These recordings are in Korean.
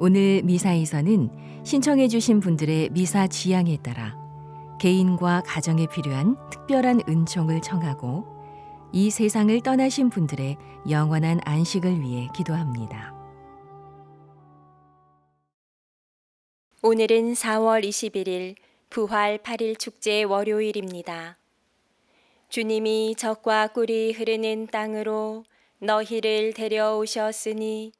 오늘 미사에서는 신청해 주신 분들의 미사 지향에 따라 개인과 가정에 필요한 특별한 은총을 청하고 이 세상을 떠나신 분들의 영원한 안식을 위해 기도합니다. 오늘은 4월 21일 부활 8일 축제 월요일입니다. 주님이 젖과 꿀이 흐르는 땅으로 너희를 데려오셨으니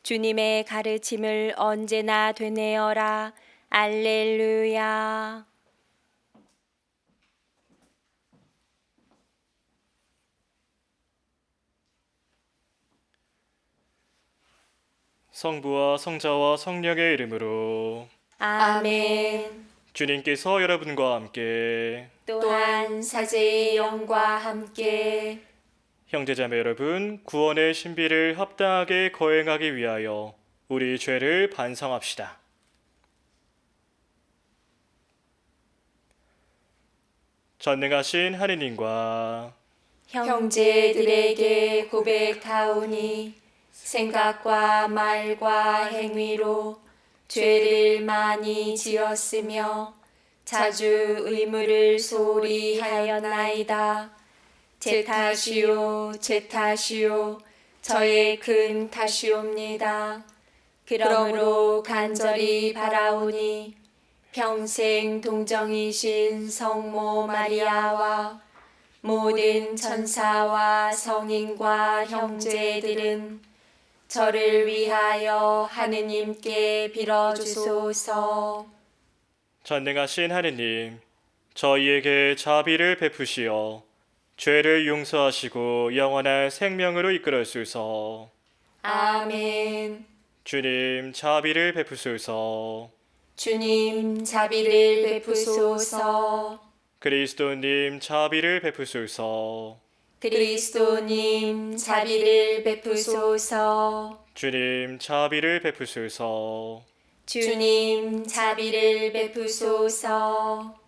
주님의 가르침을 언제나 되뇌어라. 알렐루야. 성부와 성자와 성령의 이름으로 아멘. 주님께서 여러분과 함께 또한 사제의 영과 함께 형제자매 여러분, 구원의 신비를 합당하게 거행하기 위하여 우리 죄를 반성합시다. 전능하신 하느님과 형제들에게 고백하오니 생각과 말과 행위로 죄를 많이 지었으며 자주 의무를 소홀히 하였나이다. 제 탓이요, 제 탓이요, 저의 큰 탓이옵니다. 그러므로 간절히 바라오니 평생 동정이신 성모 마리아와 모든 천사와 성인과 형제들은 저를 위하여 하느님께 빌어주소서. 전능하신 하느님, 저희에게 자비를 베푸시어 죄를 용서하시고 영원한 생명으로 이끌어주소서. 아멘. 주님, 자비를 베푸소서. 주님 자비를 베푸소서. 그리스도님, 자비를 베푸소서. 그리스도님 자비를 베푸소서. 주님, 자비를 베푸소서. 주님 자비를 베푸소서.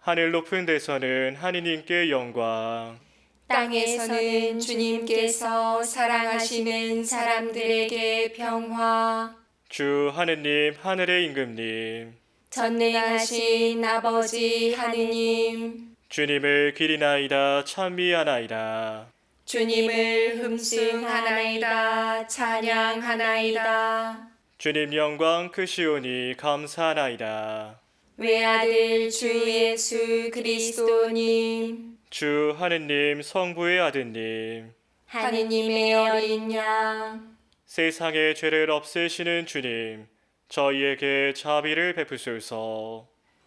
하늘 높은 데서는 하느님께 영광, 땅에서는 주님께서 사랑하시는 사람들에게 평화. 주 하느님, 하늘의 임금님, 전능하신 아버지 하느님, 주님을 기리나이다 찬미하나이다. 주님을 흠숭하나이다. 찬양하나이다. 주님 영광 크시오니 감사하나이다. 외아들 주 예수 그리스도님, 주 하느님 성부의 아드님, 하느님의 어린 양, 세상의 죄를 없애시는 주님, 저희에게 자비를 베푸소서.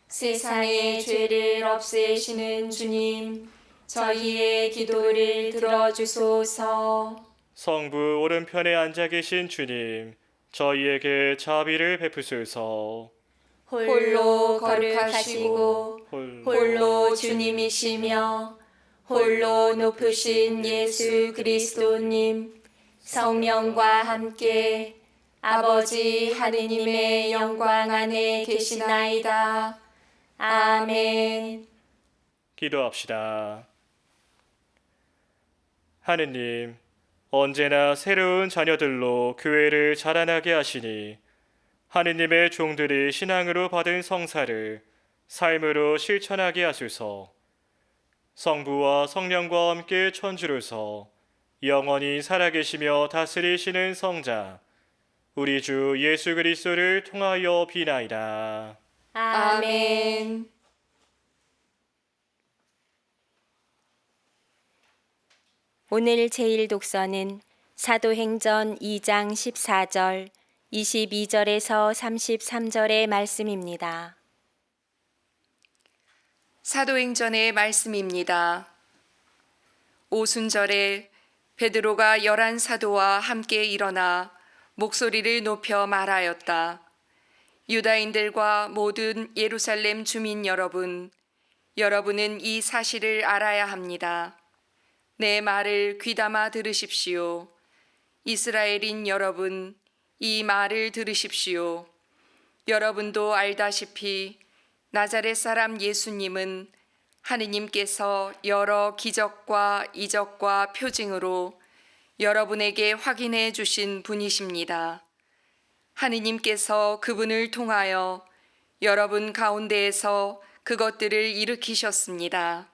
세상의 죄를 없애시는 주님, 저희의 기도를 들어주소서. 성부 오른편에 앉아 계신 주님, 저희에게 자비를 베푸소서. 홀로 거룩하시고 홀로 주님이시며 홀로 높으신 예수 그리스도님, 성령과 함께 아버지 하느님의 영광 안에 계시나이다. 아멘. 기도합시다. 하느님, 언제나 새로운 자녀들로 교회를 자라나게 하시니 하느님의 종들이 신앙으로 받은 성사를 삶으로 실천하게 하소서. 성부와 성령과 함께 천주로서 영원히 살아계시며 다스리시는 성자 우리 주 예수 그리스도를 통하여 비나이다. 아멘. 오늘 제일 독서는 사도행전 2장 14절, 22절에서 33절의 말씀입니다. 사도행전의 말씀입니다. 오순절에 베드로가 11사도와 함께 일어나 목소리를 높여 말하였다. 유다인들과 모든 예루살렘 주민 여러분, 여러분은 이 사실을 알아야 합니다. 내 말을 귀담아 들으십시오. 이스라엘인 여러분, 이 말을 들으십시오. 여러분도 알다시피 나자렛 사람 예수님은 하느님께서 여러 기적과 이적과 표징으로 여러분에게 확인해 주신 분이십니다. 하느님께서 그분을 통하여 여러분 가운데에서 그것들을 일으키셨습니다.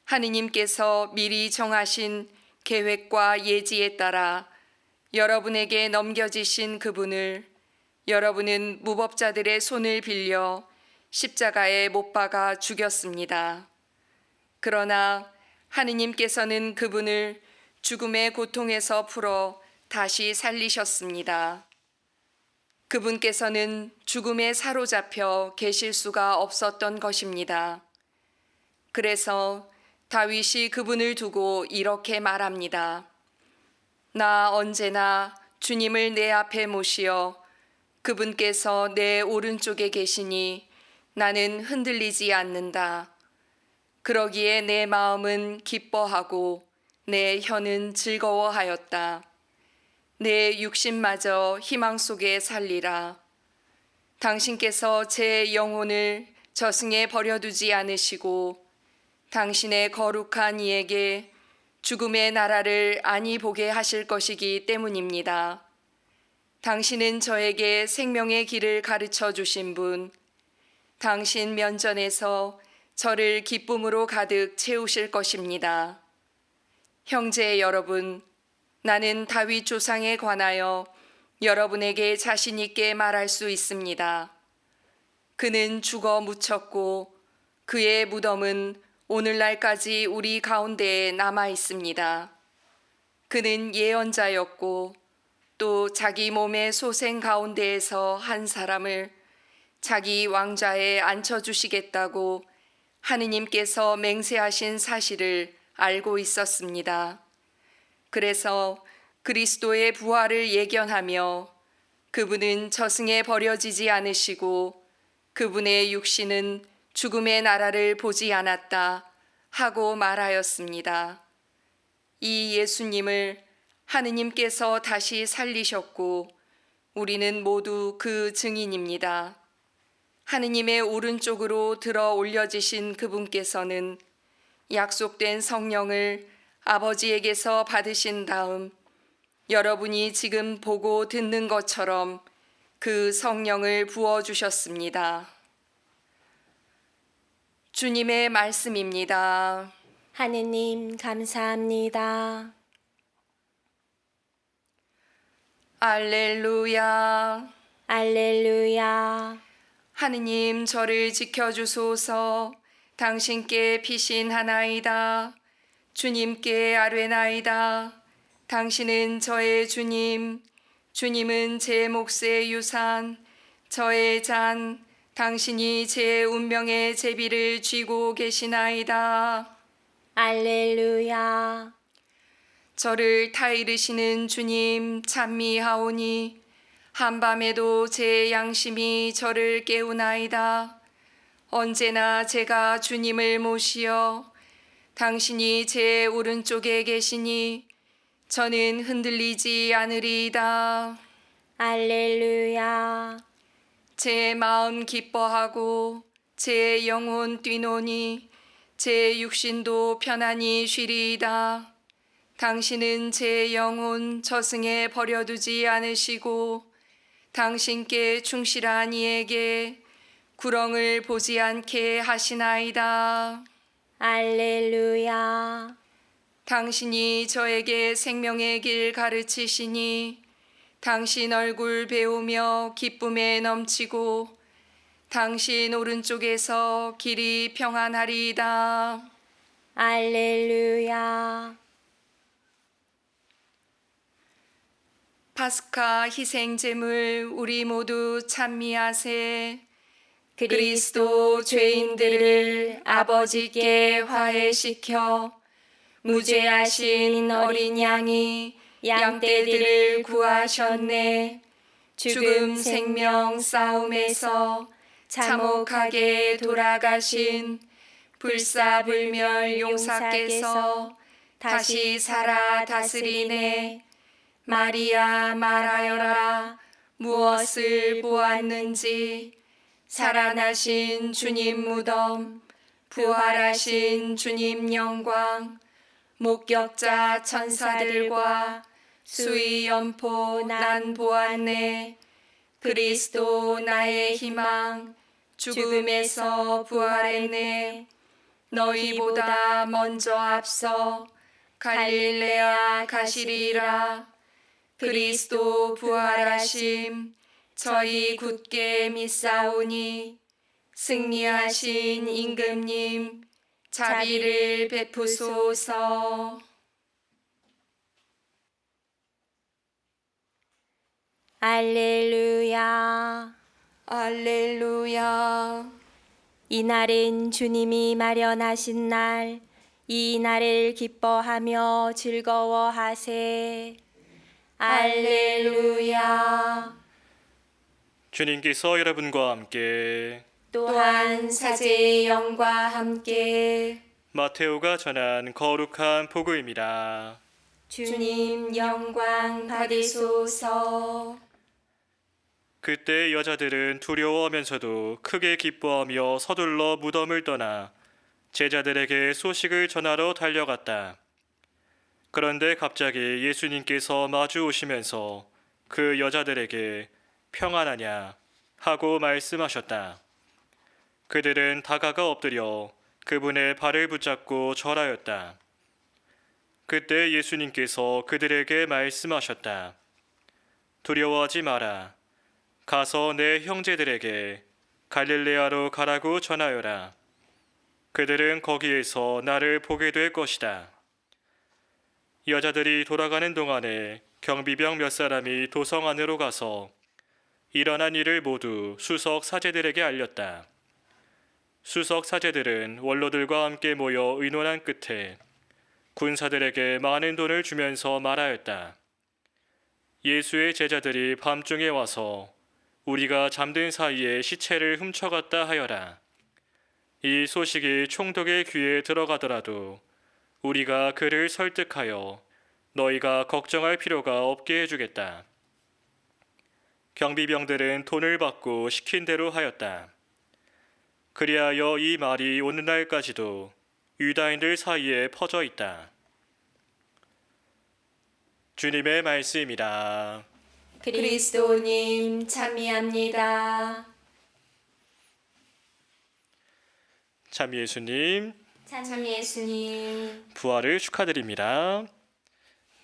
하느님께서 미리 정하신 계획과 예지에 따라 여러분에게 넘겨지신 그분을 여러분은 무법자들의 손을 빌려 십자가에 못 박아 죽였습니다. 그러나 하느님께서는 그분을 죽음의 고통에서 풀어 다시 살리셨습니다. 그분께서는 죽음에 사로잡혀 계실 수가 없었던 것입니다. 그래서 다윗이 그분을 두고 이렇게 말합니다. 나 언제나 주님을 내 앞에 모시어 그분께서 내 오른쪽에 계시니 나는 흔들리지 않는다. 그러기에 내 마음은 기뻐하고 내 혀는 즐거워하였다. 내 육신마저 희망 속에 살리라. 당신께서 제 영혼을 저승에 버려두지 않으시고 당신의 거룩한 이에게 죽음의 나라를 안이 보게 하실 것이기 때문입니다. 당신은 저에게 생명의 길을 가르쳐 주신 분, 당신 면전에서 저를 기쁨으로 가득 채우실 것입니다. 형제 여러분, 나는 다윗 조상에 관하여 여러분에게 자신 있게 말할 수 있습니다. 그는 죽어 묻혔고 그의 무덤은 오늘날까지 우리 가운데에 남아 있습니다. 그는 예언자였고 또 자기 몸의 소생 가운데에서 한 사람을 자기 왕좌에 앉혀주시겠다고 하느님께서 맹세하신 사실을 알고 있었습니다. 그래서 그리스도의 부활을 예견하며 그분은 저승에 버려지지 않으시고 그분의 육신은 죽음의 나라를 보지 않았다 하고 말하였습니다. 이 예수님을 하느님께서 다시 살리셨고 우리는 모두 그 증인입니다. 하느님의 오른쪽으로 들어 올려지신 그분께서는 약속된 성령을 아버지에게서 받으신 다음 여러분이 지금 보고 듣는 것처럼 그 성령을 부어주셨습니다. 주님의 말씀입니다. 하느님 감사합니다. 알렐루야. 알렐루야. 하느님 저를 지켜주소서. 당신께 피신하나이다. 주님께 아뢰나이다. 당신은 저의 주님, 주님은 제 몫의 유산, 저의 잔, 당신이 제 운명의 제비를 쥐고 계시나이다. 알렐루야. 저를 타이르시는 주님 찬미하오니 한밤에도 제 양심이 저를 깨우나이다. 언제나 제가 주님을 모시어 당신이 제 오른쪽에 계시니 저는 흔들리지 않으리이다. 알렐루야. 제 마음 기뻐하고 제 영혼 뛰노니 제 육신도 편안히 쉬리이다. 당신은 제 영혼 저승에 버려두지 않으시고 당신께 충실한 이에게 구렁을 보지 않게 하시나이다. 알렐루야. 당신이 저에게 생명의 길 가르치시니 당신 얼굴 배우며 기쁨에 넘치고 당신 오른쪽에서 길이 평안하리이다. 알렐루야. 파스카 희생제물 우리 모두 찬미하세. 그리스도 죄인들을 아버지께 화해시켜 무죄하신 어린 양이 양떼들을 구하셨네. 죽음 생명 싸움에서 참혹하게 돌아가신 불사불멸 용사께서 다시 살아 다스리네. 마리아 말하여라. 무엇을 보았는지. 살아나신 주님 무덤, 부활하신 주님 영광, 목격자 천사들과 수의 연포 난 보았네. 그리스도 나의 희망, 죽음에서 부활했네. 너희보다 먼저 앞서 갈릴레아 가시리라. 그리스도 부활하심, 저희 굳게 믿사오니 승리하신 임금님, 자비를 베푸소서. 알렐루야. 알렐루야. 이날은 주님이 마련하신 날, 이 날을 기뻐하며 즐거워하세. 알렐루야. 주님께서 여러분과 함께 또한 사제의 영과 함께 마테오가 전한 거룩한 복음입니다. 주님 영광 받으소서. 그때 여자들은 두려워하면서도 크게 기뻐하며 서둘러 무덤을 떠나 제자들에게 소식을 전하러 달려갔다. 그런데 갑자기 예수님께서 마주 오시면서 그 여자들에게 평안하냐 하고 말씀하셨다. 그들은 다가가 엎드려 그분의 발을 붙잡고 절하였다. 그때 예수님께서 그들에게 말씀하셨다. 두려워하지 마라. 가서 내 형제들에게 갈릴레아로 가라고 전하여라. 그들은 거기에서 나를 보게 될 것이다. 여자들이 돌아가는 동안에 경비병 몇 사람이 도성 안으로 가서 일어난 일을 모두 수석 사제들에게 알렸다. 수석 사제들은 원로들과 함께 모여 의논한 끝에 군사들에게 많은 돈을 주면서 말하였다. 예수의 제자들이 밤중에 와서 우리가 잠든 사이에 시체를 훔쳐갔다 하여라. 이 소식이 총독의 귀에 들어가더라도 우리가 그를 설득하여 너희가 걱정할 필요가 없게 해주겠다. 경비병들은 돈을 받고 시킨 대로 하였다. 그리하여 이 말이 오늘날까지도 유다인들 사이에 퍼져 있다. 주님의 말씀이라. 그리스도님 찬미합니다. 참 예수님 참 예수님. 부활을 축하드립니다.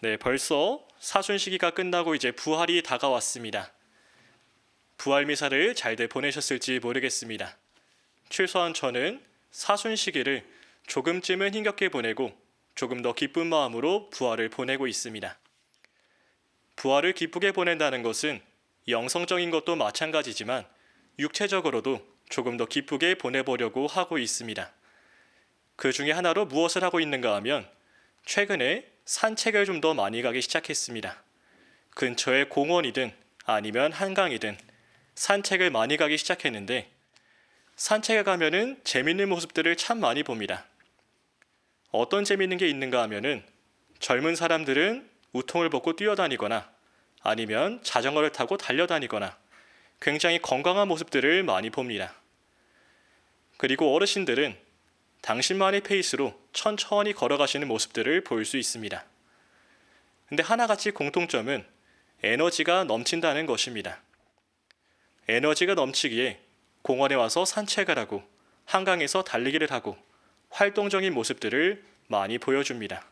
네, 벌써 사순 시기가 끝나고 이제 부활이 다가왔습니다. 부활 미사를 잘들 보내셨을지 모르겠습니다. 최소한 저는 사순 시기를 조금쯤은 힘겹게 보내고 조금 더 기쁜 마음으로 부활을 보내고 있습니다. 부활을 기쁘게 보낸다는 것은 영성적인 것도 마찬가지지만 육체적으로도 조금 더 기쁘게 보내보려고 하고 있습니다. 그 중에 하나로 무엇을 하고 있는가 하면 최근에 산책을 좀 더 많이 가기 시작했습니다. 근처의 공원이든 아니면 한강이든 산책을 많이 가기 시작했는데 산책에 가면은 재밌는 모습들을 참 많이 봅니다. 어떤 재밌는 게 있는가 하면은 젊은 사람들은 우통을 벗고 뛰어다니거나 아니면 자전거를 타고 달려다니거나 굉장히 건강한 모습들을 많이 봅니다. 그리고 어르신들은 당신만의 페이스로 천천히 걸어가시는 모습들을 볼 수 있습니다. 근데 하나같이 공통점은 에너지가 넘친다는 것입니다. 에너지가 넘치기에 공원에 와서 산책을 하고 한강에서 달리기를 하고 활동적인 모습들을 많이 보여줍니다.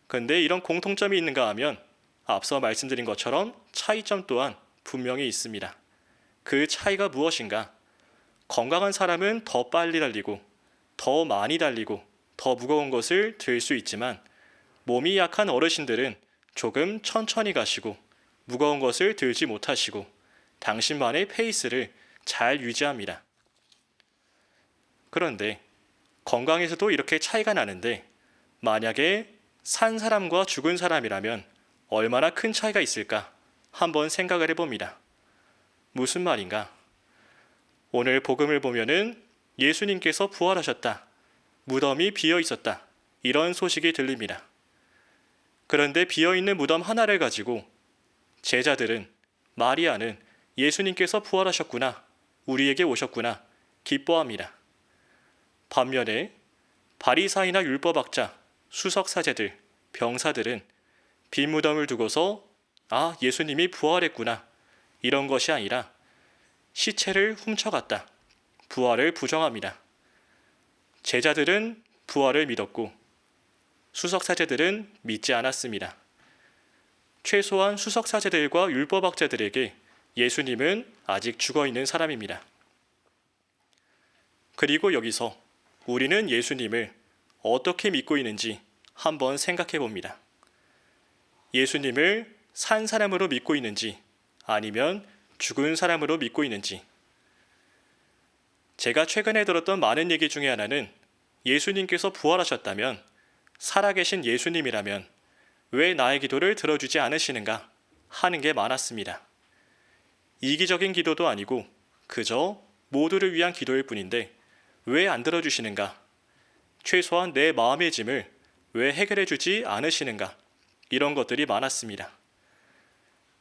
그런데 이런 공통점이 있는가 하면 앞서 말씀드린 것처럼 차이점 또한 분명히 있습니다. 그 차이가 무엇인가? 건강한 사람은 더 빨리 달리고 더 많이 달리고 더 무거운 것을 들 수 있지만 몸이 약한 어르신들은 조금 천천히 가시고 무거운 것을 들지 못하시고 당신만의 페이스를 잘 유지합니다. 그런데 건강에서도 이렇게 차이가 나는데 만약에 산 사람과 죽은 사람이라면 얼마나 큰 차이가 있을까 한번 생각을 해봅니다. 무슨 말인가? 오늘 복음을 보면은 예수님께서 부활하셨다. 무덤이 비어 있었다. 이런 소식이 들립니다. 그런데 비어 있는 무덤 하나를 가지고 제자들은 마리아는 예수님께서 부활하셨구나. 우리에게 오셨구나. 기뻐합니다. 반면에 바리사이나 율법학자, 수석사제들, 병사들은 빈 무덤을 두고서 예수님이 부활했구나. 이런 것이 아니라 시체를 훔쳐갔다. 부활을 부정합니다. 제자들은 부활을 믿었고 수석사제들은 믿지 않았습니다. 최소한 수석사제들과 율법학자들에게 예수님은 아직 죽어있는 사람입니다. 그리고 여기서 우리는 예수님을 어떻게 믿고 있는지 한번 생각해 봅니다. 예수님을 산 사람으로 믿고 있는지 아니면 죽은 사람으로 믿고 있는지. 제가 최근에 들었던 많은 얘기 중에 하나는 예수님께서 부활하셨다면 살아계신 예수님이라면 왜 나의 기도를 들어주지 않으시는가 하는 게 많았습니다. 이기적인 기도도 아니고 그저 모두를 위한 기도일 뿐인데 왜 안 들어주시는가? 최소한 내 마음의 짐을 왜 해결해 주지 않으시는가? 이런 것들이 많았습니다.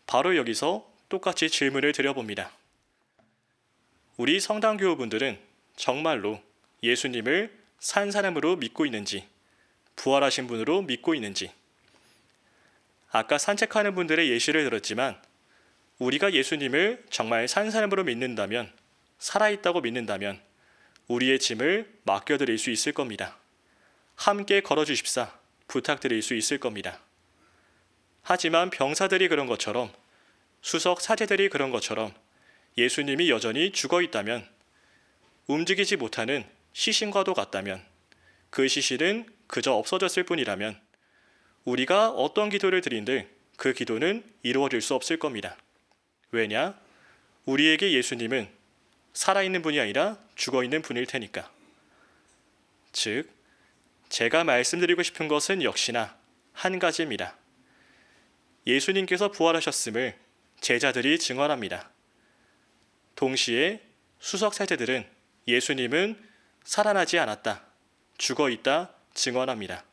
바로 여기서 똑같이 질문을 드려봅니다. 우리 성당교우분들은 정말로 예수님을 산 사람으로 믿고 있는지, 부활하신 분으로 믿고 있는지. 아까 산책하는 분들의 예시를 들었지만 우리가 예수님을 정말 산 사람으로 믿는다면, 살아있다고 믿는다면 우리의 짐을 맡겨드릴 수 있을 겁니다. 함께 걸어주십사 부탁드릴 수 있을 겁니다. 하지만 병사들이 그런 것처럼, 수석 사제들이 그런 것처럼 예수님이 여전히 죽어있다면, 움직이지 못하는 시신과도 같다면, 그 시신은 그저 없어졌을 뿐이라면 우리가 어떤 기도를 드린들 그 기도는 이루어질 수 없을 겁니다. 왜냐? 우리에게 예수님은 살아있는 분이 아니라 죽어있는 분일 테니까. 즉, 제가 말씀드리고 싶은 것은 역시나 한 가지입니다. 예수님께서 부활하셨음을 제자들이 증언합니다. 동시에 수석사제들은 예수님은 살아나지 않았다, 죽어있다 증언합니다.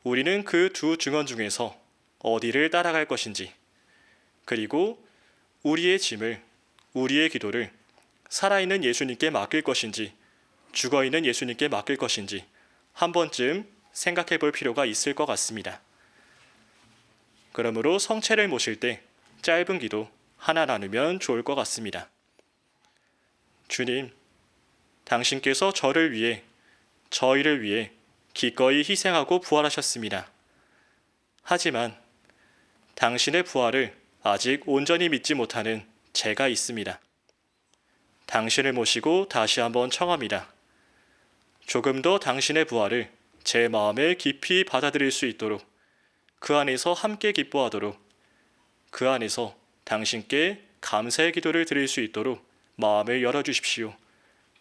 우리는 그 두 증언 중에서 어디를 따라갈 것인지, 그리고 우리의 짐을, 우리의 기도를 살아있는 예수님께 맡길 것인지 죽어있는 예수님께 맡길 것인지 한 번쯤 생각해 볼 필요가 있을 것 같습니다. 그러므로 성체를 모실 때 짧은 기도 하나 나누면 좋을 것 같습니다. 주님, 당신께서 저를 위해, 저희를 위해 기꺼이 희생하고 부활하셨습니다. 하지만 당신의 부활을 아직 온전히 믿지 못하는 제가 있습니다. 당신을 모시고 다시 한번 청합니다. 조금 더 당신의 부활을 제 마음에 깊이 받아들일 수 있도록, 그 안에서 함께 기뻐하도록, 그 안에서 당신께 감사의 기도를 드릴 수 있도록 마음을 열어주십시오.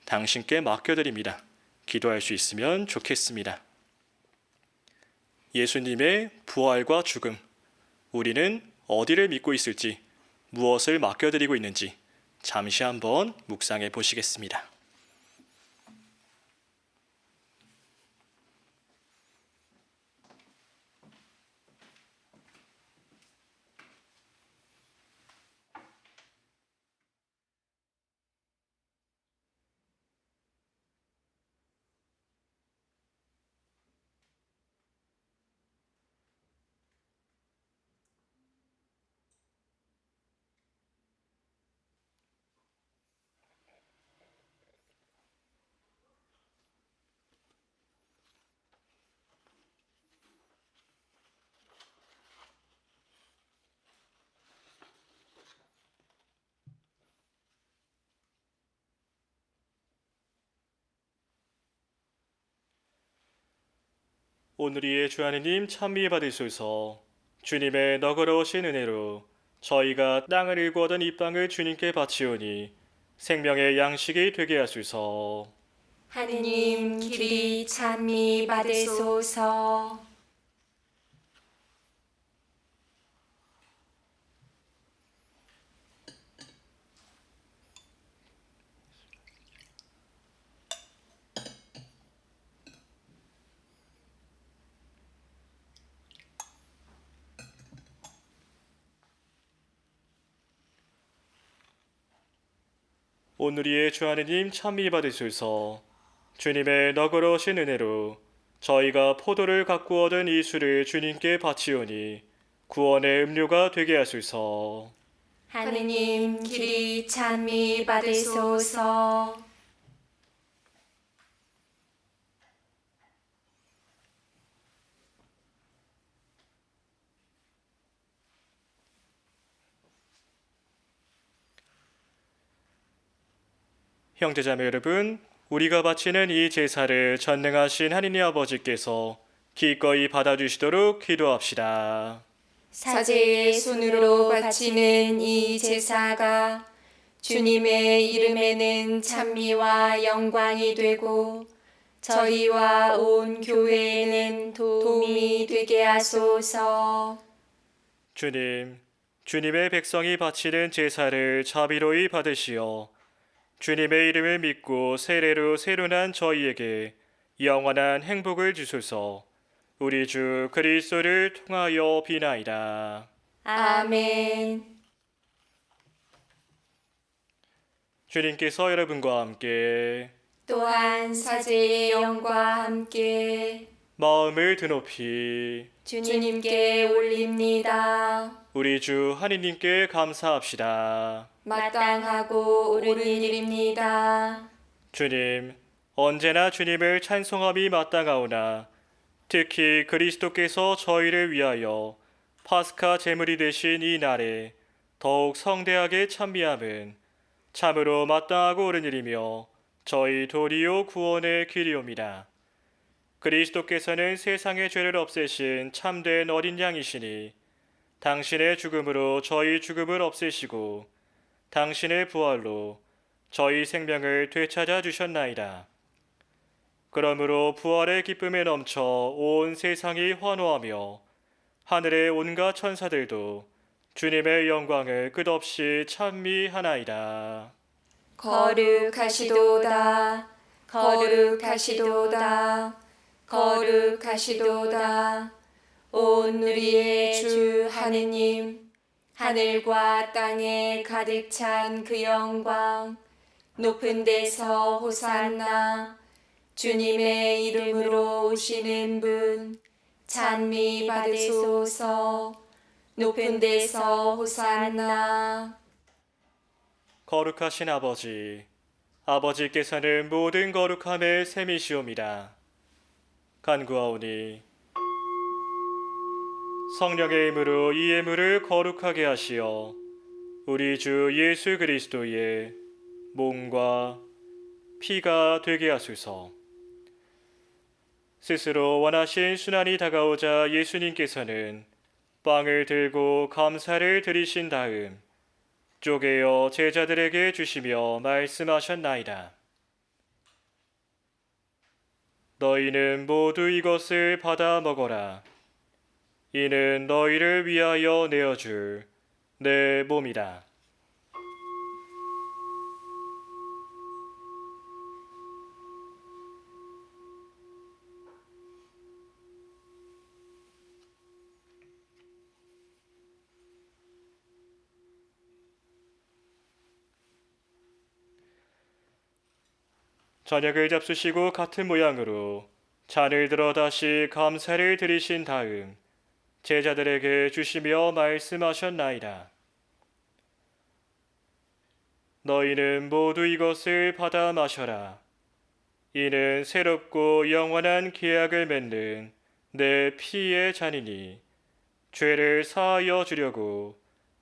당신께 맡겨드립니다. 기도할 수 있으면 좋겠습니다. 예수님의 부활과 죽음, 우리는 어디를 믿고 있을지, 무엇을 맡겨드리고 있는지 잠시 한번 묵상해 보시겠습니다. 오늘의 주 하느님 찬미 받으소서. 주님의 너그러우신 은혜로 저희가 땅을 일구하던 이 땅을 주님께 바치오니 생명의 양식이 되게 하소서. 하느님 길이 찬미 받으소서. 오늘의 주 하느님 찬미 받으소서. 주님의 너그러우신 은혜로 저희가 포도를 갖고 얻은 이 술을 주님께 바치오니 구원의 음료가 되게 하소서. 하느님 길이 찬미 받으소서. 형제자매 여러분, 우리가 바치는 이 제사를 전능하신 하느님 아버지께서 기꺼이 받아주시도록 기도합시다. 사제의 손으로 바치는 이 제사가 주님의 이름에는 찬미와 영광이 되고 저희와 온 교회에는 도움이 되게 하소서. 주님, 주님의 백성이 바치는 제사를 자비로이 받으시어 주님의 이름을 믿고 세례로 새로난 저희에게 영원한 행복을 주소서. 우리 주 그리스도를 통하여 비나이다. 아멘. 주님께서 여러분과 함께 또한 사제의 영과 함께 마음을 드높이 주님께 올립니다. 우리 주 하느님께 감사합시다. 마땅하고 옳은 일입니다. 주님, 언제나 주님을 찬송함이 마땅하오나 특히 그리스도께서 저희를 위하여 파스카 제물이 되신 이 날에 더욱 성대하게 찬미함은 참으로 마땅하고 옳은 일이며 저희 도리오 구원의 길이옵니다. 그리스도께서는 세상의 죄를 없애신 참된 어린 양이시니 당신의 죽음으로 저희 죽음을 없애시고 당신의 부활로 저희 생명을 되찾아 주셨나이다. 그러므로 부활의 기쁨에 넘쳐 온 세상이 환호하며 하늘의 온갖 천사들도 주님의 영광을 끝없이 찬미하나이다. 거룩하시도다. 거룩하시도다. 거룩하시도다. 온 우리의 주 하느님, 하늘과 땅에 가득 찬 그 영광, 높은 데서 호산나. 주님의 이름으로 오시는 분, 찬미 받으소서. 높은 데서 호산나. 거룩하신 아버지, 아버지께서는 모든 거룩함의 셈이시옵니다. 간구하오니 성령의 힘으로 이 예물을 거룩하게 하시어 우리 주 예수 그리스도의 몸과 피가 되게 하소서. 스스로 원하신 순환이 다가오자 예수님께서는 빵을 들고 감사를 드리신 다음 쪼개어 제자들에게 주시며 말씀하셨나이다. 너희는 모두 이것을 받아 먹어라. 이는 너희를 위하여 내어줄 내 몸이다. 저녁을 잡수시고 같은 모양으로 잔을 들어 다시 감사를 드리신 다음 제자들에게 주시며 말씀하셨나이다. 너희는 모두 이것을 받아 마셔라. 이는 새롭고 영원한 계약을 맺는 내 피의 잔이니 죄를 사하여 주려고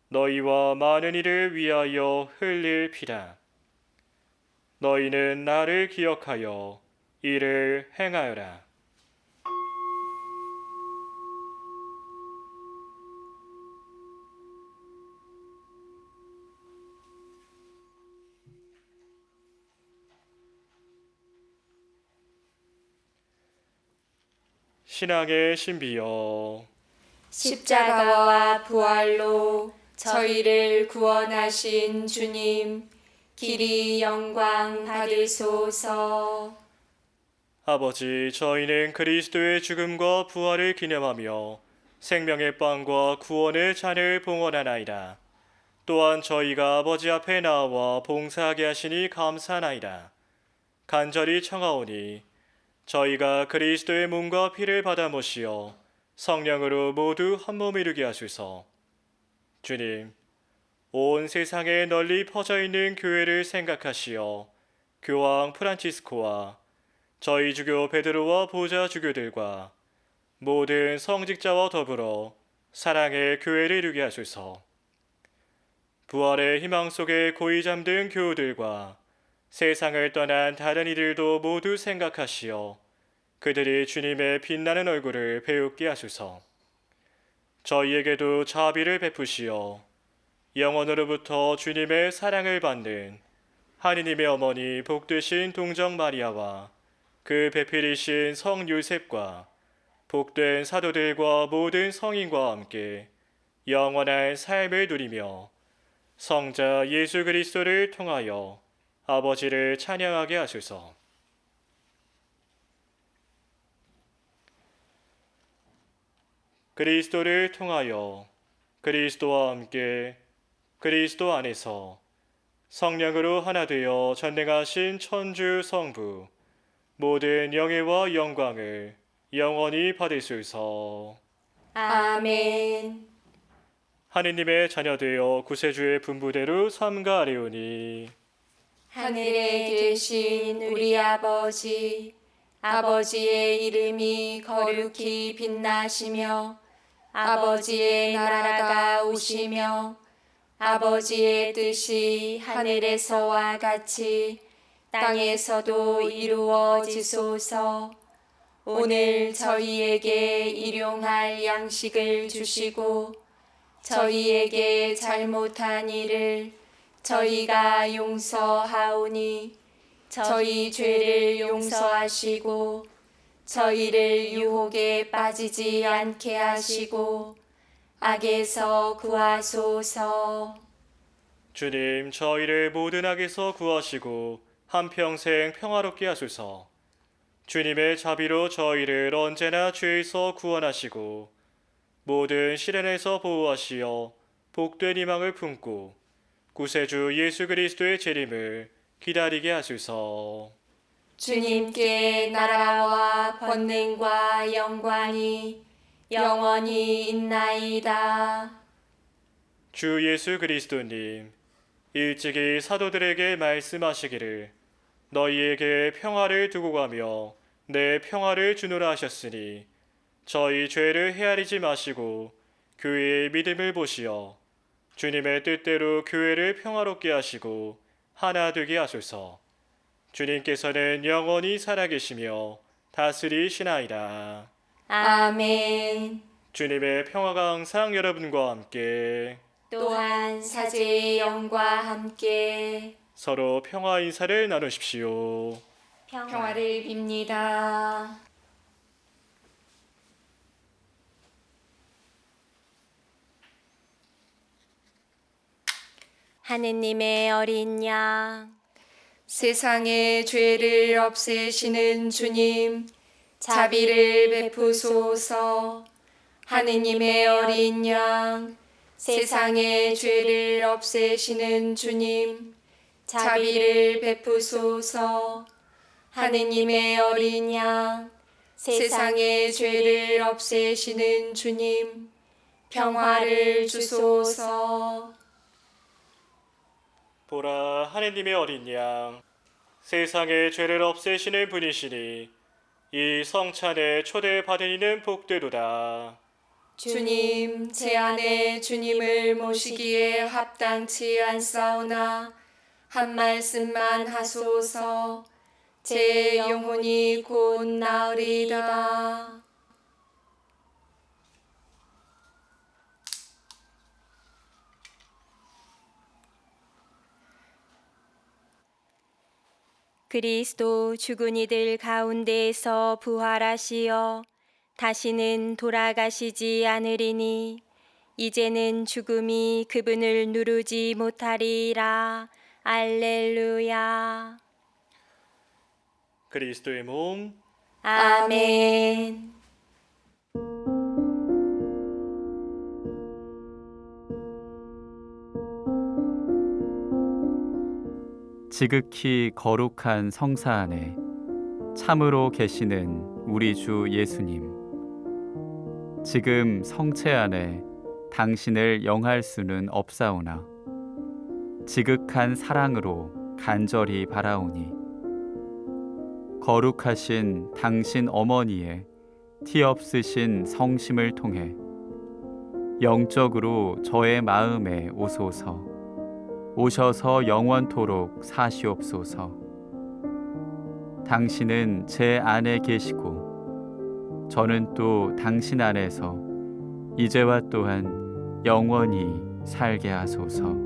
너희와 많은 이를 위하여 흘릴 피다. 너희는 나를 기억하여 이를 행하여라. 신앙의 신비여, 십자가와 부활로 저희를 구원하신 주님, 길이 영광 받으소서. 아버지, 저희는 그리스도의 죽음과 부활을 기념하며 생명의 빵과 구원의 잔을 봉헌하나이다. 또한 저희가 아버지 앞에 나와 봉사하게 하시니 감사하나이다. 간절히 청하오니 저희가 그리스도의 몸과 피를 받아 모시어 성령으로 모두 한 몸 이루게 하소서. 주님, 온 세상에 널리 퍼져 있는 교회를 생각하시어 교황 프란치스코와 저희 주교 베드로와 보좌 주교들과 모든 성직자와 더불어 사랑의 교회를 이루게 하소서. 부활의 희망 속에 고이 잠든 교우들과 세상을 떠난 다른 이들도 모두 생각하시어 그들이 주님의 빛나는 얼굴을 배우게 하소서. 저희에게도 자비를 베푸시어 영원으로부터 주님의 사랑을 받는 하느님의 어머니 복되신 동정 마리아와 그 배필이신 성 요셉과 복된 사도들과 모든 성인과 함께 영원한 삶을 누리며 성자 예수 그리스도를 통하여 아버지를 찬양하게 하소서. 그리스도를 통하여 그리스도와 함께 그리스도 안에서 성령으로 하나 되어 전능하신 천주 성부 모든 영예와 영광을 영원히 받으소서. 아멘. 하느님의 자녀되어 구세주의 분부대로 삼가하리오니 하늘에 계신 우리 아버지, 아버지의 이름이 거룩히 빛나시며 아버지의 나라가 오시며 아버지의 뜻이 하늘에서와 같이 땅에서도 이루어지소서. 오늘 저희에게 일용할 양식을 주시고 저희에게 잘못한 일을 저희가 용서하오니 저희 죄를 용서하시고 저희를 유혹에 빠지지 않게 하시고 악에서 구하소서. 주님 저희를 모든 악에서 구하시고 한평생 평화롭게 하소서. 주님의 자비로 저희를 언제나 죄에서 구원하시고 모든 시련에서 보호하시어 복된 희망을 품고 구세주 예수 그리스도의 재림을 기다리게 하소서. 주님께 나라와 권능과 영광이 영원히 있나이다. 주 예수 그리스도님, 일찍이 사도들에게 말씀하시기를 너희에게 평화를 두고 가며 내 평화를 주노라 하셨으니 저희 죄를 헤아리지 마시고 교회의 믿음을 보시어 주님의 뜻대로 교회를 평화롭게 하시고 하나 되게 하소서. 주님께서는 영원히 살아계시며 다스리시나이다. 아멘. 주님의 평화가 항상 여러분과 함께 또한 사제의 영과 함께 서로 평화 인사를 나누십시오. 평화를 빕니다. 하느님의 어린 양, 세상의 죄를 없애시는 주님, 자비를 베푸소서. 하느님의 어린 양, 세상의 죄를 없애시는 주님, 자비를 베푸소서. 하느님의 어린 양, 세상의 죄를 없애시는 주님, 평화를 주소서. 보라 하느님의 어린 양, 세상의 죄를 없애시는 분이시니 이 성찬에 초대받은 이는 복되도다. 주님, 제 안에 주님을 모시기에 합당치 않사오나 한 말씀만 하소서. 제 영혼이 곧 나으리이다. 그리스도 죽은 이들 가운데에서 부활하시어 다시는 돌아가시지 않으리니 이제는 죽음이 그분을 누르지 못하리라. 알렐루야. 그리스도의 몸, 아멘. 지극히 거룩한 성사 안에 참으로 계시는 우리 주 예수님, 지금 성체 안에 당신을 영할 수는 없사오나 지극한 사랑으로 간절히 바라오니 거룩하신 당신 어머니의 티 없으신 성심을 통해 영적으로 저의 마음에 오소서. 오셔서 영원토록 사시옵소서. 당신은 제 안에 계시고 저는 또 당신 안에서 이제와 또한 영원히 살게 하소서.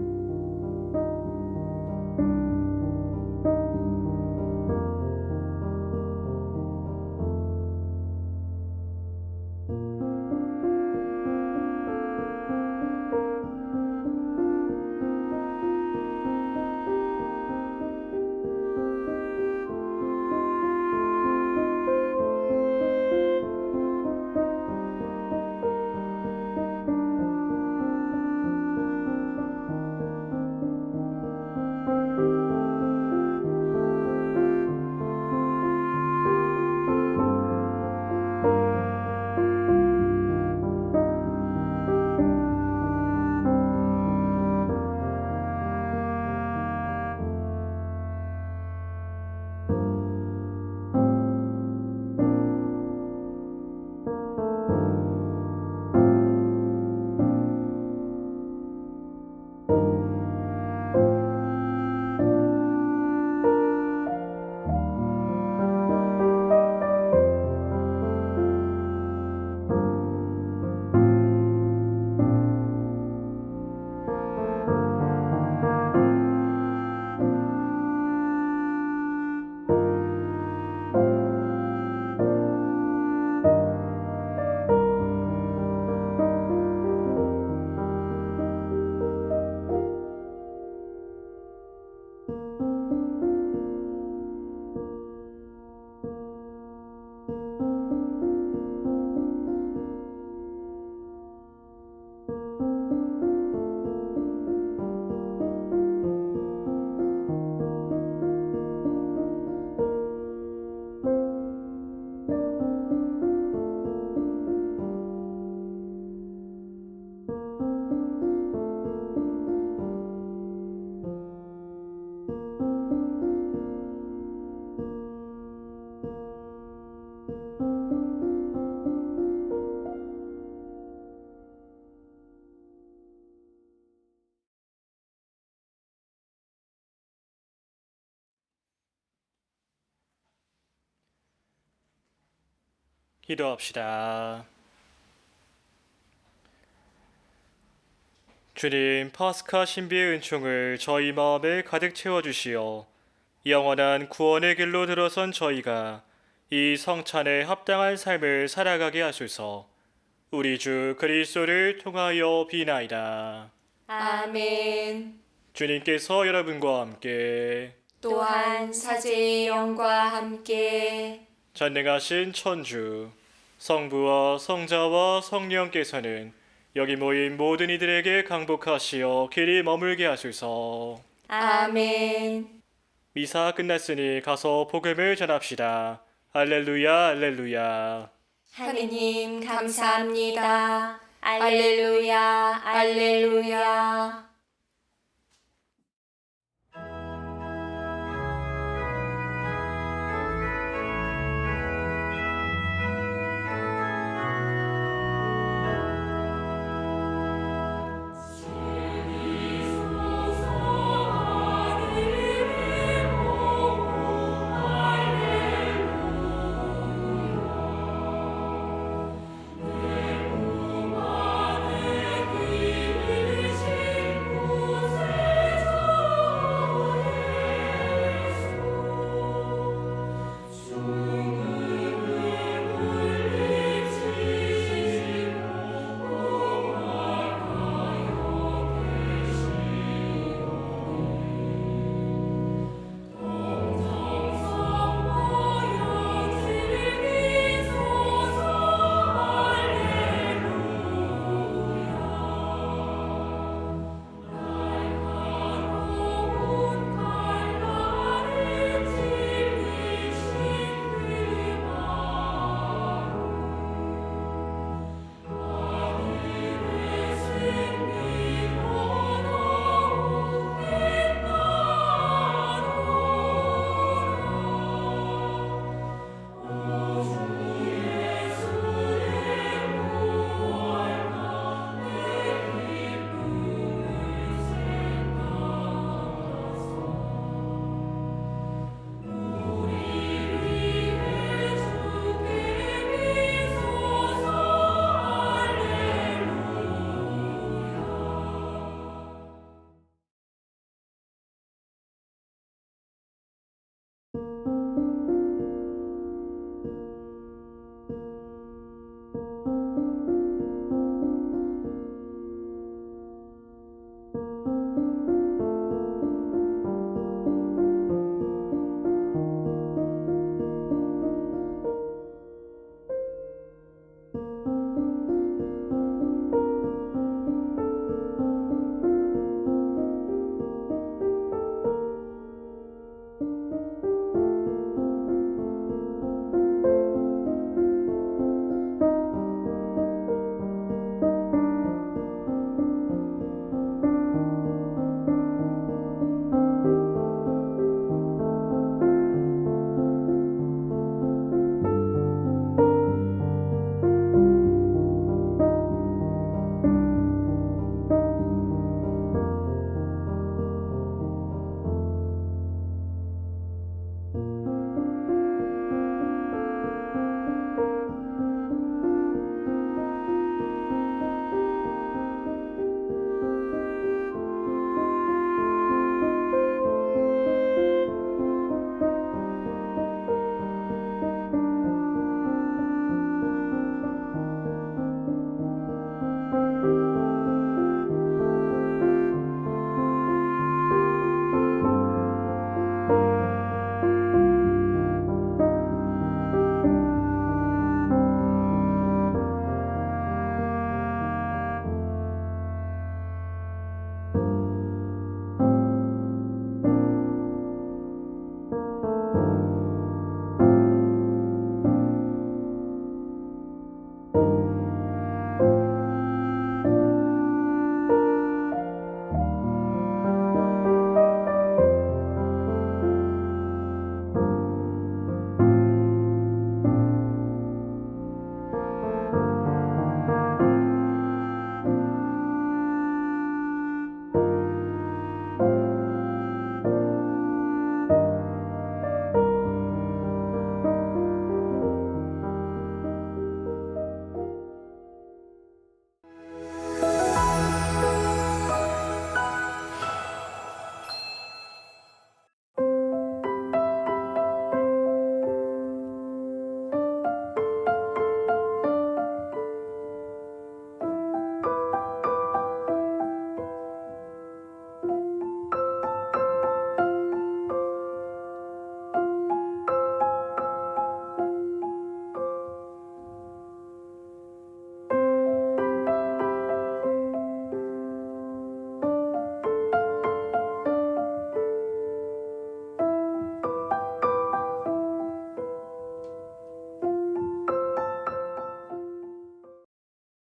기도합시다. 주님, 파스카 신비의 은총을 저희 마음에 가득 채워주시어 영원한 구원의 길로 들어선 저희가 이 성찬에 합당한 삶을 살아가게 하소서. 우리 주 그리스도를 통하여 비나이다. 아멘. 주님께서 여러분과 함께 또한 사제의 영과 함께 전능하신 천주 성부와 성자와 성령께서는 여기 모인 모든 이들에게 강복하시어 길이 머물게 하소서. 아멘. 미사 끝났으니 가서 복음을 전합시다. 할렐루야 할렐루야. 하느님 감사합니다. 알렐루야 알렐루야.